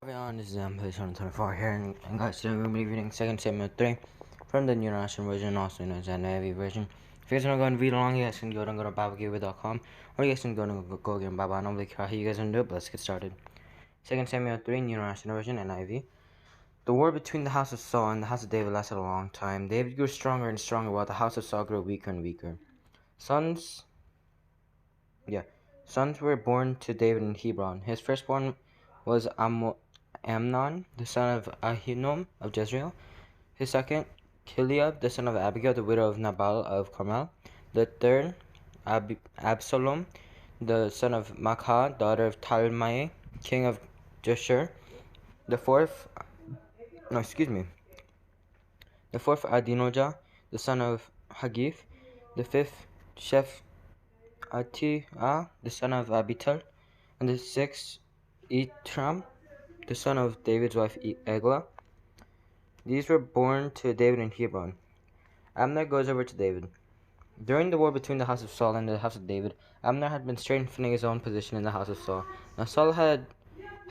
Everyone, this is Play24 here, and guys, today we're going to be reading 2 Samuel 3 from the New International Version, also known as the NIV version. If you guys want to go and read along, you guys can go to BibleGateway.com, or you guys can go to Google and Bible. I don't really care how you guys want to do it, but let's get started. 2 Samuel 3, New International Version, NIV. The war between the house of Saul and the house of David lasted a long time. David grew stronger and stronger, while the house of Saul grew weaker and weaker. Sons were born to David in Hebron. His firstborn was Amnon, the son of Ahinoam of Jezreel. His second, Chileab, the son of Abigail, the widow of Nabal of Carmel. The third, Absalom, the son of Maachah, daughter of Talmai, king of Geshur. The fourth, Adonijah, the son of Haggith. The fifth, Shephatiah, the son of Abital. And the sixth, Itram, the son of David's wife Eglah. These were born to David in Hebron. Abner goes over to David. During the war between the house of Saul and the house of David, Abner had been strengthening his own position in the house of Saul. Now Saul had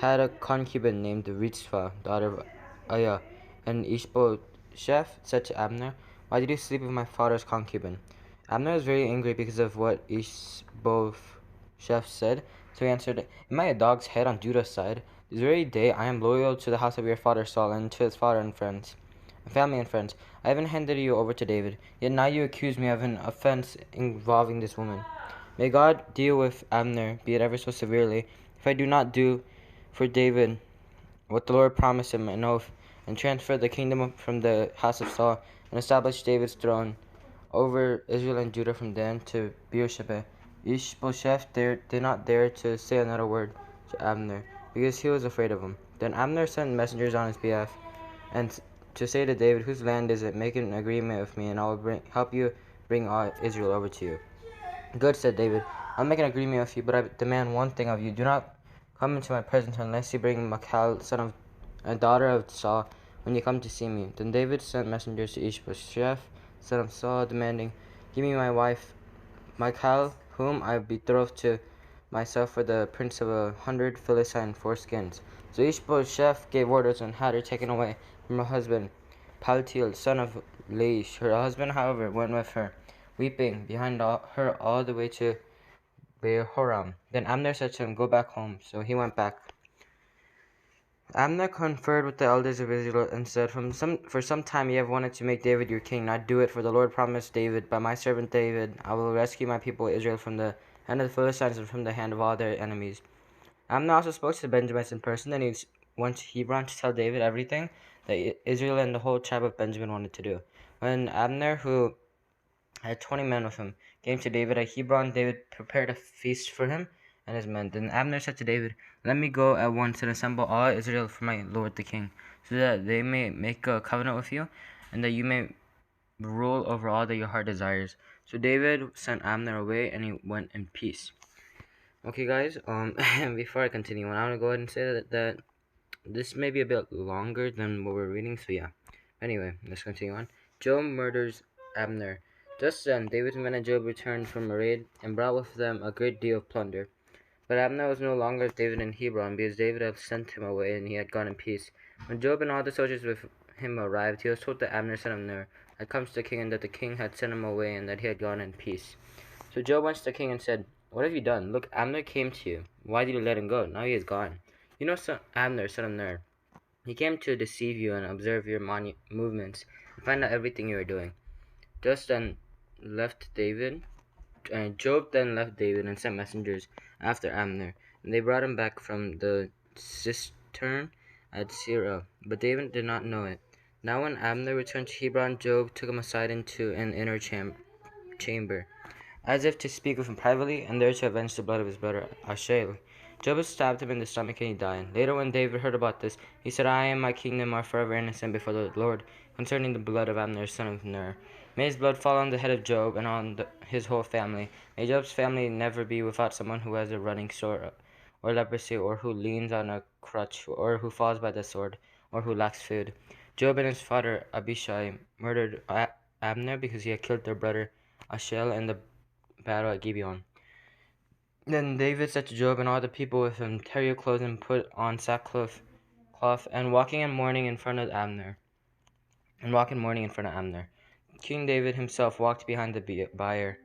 a concubine named Rizpah, daughter of Aiah, and Ishbosheth said to Abner, "Why did you sleep with my father's concubine?" Abner was very angry because of what Ishbosheth said, so he answered, "Am I a dog's head on Judah's side? This very day I am loyal to the house of your father Saul and to his father and family and friends. I haven't handed you over to David, yet now you accuse me of an offense involving this woman. May God deal with Abner, be it ever so severely, if I do not do for David what the Lord promised him an oath, and transfer the kingdom from the house of Saul, and establish David's throne over Israel and Judah from Dan to Beersheba." Ishbosheth did not dare to say another word to Abner, because he was afraid of him. Then Abner sent messengers on his behalf, and to say to David, "Whose land is it? Make an agreement with me, and I will help you bring all Israel over to you." "Good," said David. "I'll make an agreement with you, but I demand one thing of you. Do not come into my presence unless you bring Michal, son of a daughter of Saul, when you come to see me." Then David sent messengers to Ishbosheth, son of Saul, demanding, "Give me my wife Michal, whom I betrothed to myself for the prince of 100 Philistine foreskins." So Ishbosheth gave orders and had her taken away from her husband Paltiel, son of Laish. Her husband, however, went with her, weeping behind her all the way to Behoram. Then Abner said to him, "Go back home." So he went back. Abner conferred with the elders of Israel and said, For some time you have wanted to make David your king. Now do it, for the Lord promised David, "By my servant David I will rescue my people Israel from the hand of the Philistines and from the hand of all their enemies." Abner also spoke to the Benjamites in person, and he went to Hebron to tell David everything that Israel and the whole tribe of Benjamin wanted to do. When Abner, who had 20 men with him, came to David at Hebron, David prepared a feast for him and his men. Then Abner said to David, "Let me go at once and assemble all Israel for my lord the king, so that they may make a covenant with you, and that you may rule over all that your heart desires." So David sent Abner away, and he went in peace. Okay, guys. Before I continue, I want to go ahead and say that this may be a bit longer than what we're reading. So yeah. Anyway, let's continue on. Joab murders Abner. Just then, David's men and Joab returned from a raid and brought with them a great deal of plunder. But Abner was no longer with David in Hebron, because David had sent him away, and he had gone in peace. When Joab and all the soldiers with him arrived, he was told that Abner, son of Ner, had come to the king, and that the king had sent him away, and that he had gone in peace. So Joab went to the king and said, "What have you done? Look, Abner came to you. Why did you let him go? Now he is gone. You know Abner, son of Ner. He came to deceive you and observe your movements, and find out everything you are doing." Just then left David, and Joab then left David and sent messengers after Abner, and they brought him back from the cistern at Sirah, but David did not know it. Now when Abner returned to Hebron, Joab took him aside into an inner chamber, as if to speak with him privately, and there to avenge the blood of his brother Asahel. Joab stabbed him in the stomach, and he died. Later, when David heard about this, he said, "I and my kingdom are forever innocent before the Lord concerning the blood of Abner, son of Ner. May his blood fall on the head of Joab and on his whole family. May Joab's family never be without someone who has a running sore or leprosy, or who leans on a crutch, or who falls by the sword, or who lacks food." Joab and his father Abishai murdered Abner because he had killed their brother Asahel in the battle at Gibeon. Then David said to Joab and all the people with him, "Tear your clothes and put on sackcloth cloth and walking in mourning in front of Abner. King David himself walked behind the bier.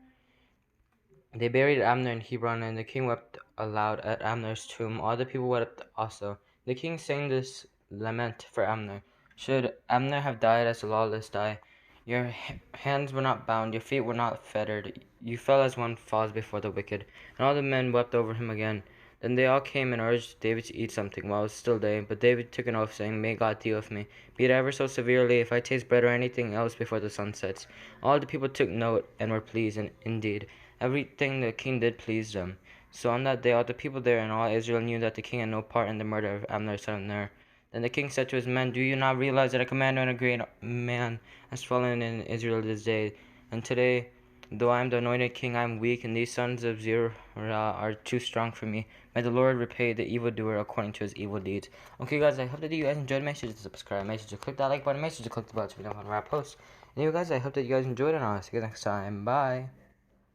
They buried Abner in Hebron, and the king wept aloud at Abner's tomb. All the people wept also. The king sang this lament for Abner. Should Abner have died as a lawless die? Your hands were not bound, your feet were not fettered. You fell as one falls before the wicked. And all the men wept over him again. Then they all came and urged David to eat something while it was still day. But David took an oath, saying, May God deal with me, be it ever so severely, if I taste bread or anything else before the sun sets. All the people took note and were pleased, and indeed, everything the king did pleased them. So on that day all the people there and all Israel knew that the king had no part in the murder of Abner son of Ner. Then the king said to his men, Do you not realize that a commander and a great man has fallen in Israel this day? And today, though I am the anointed king, I am weak, and these sons of Zerah are too strong for me. May the Lord repay the evildoer according to his evil deeds. Okay, guys, I hope that you guys enjoyed. Make sure to subscribe. Make sure to click that like button. Make sure to click the bell to be notified when I post. Anyway, guys, I hope that you guys enjoyed, and I'll see you next time. Bye.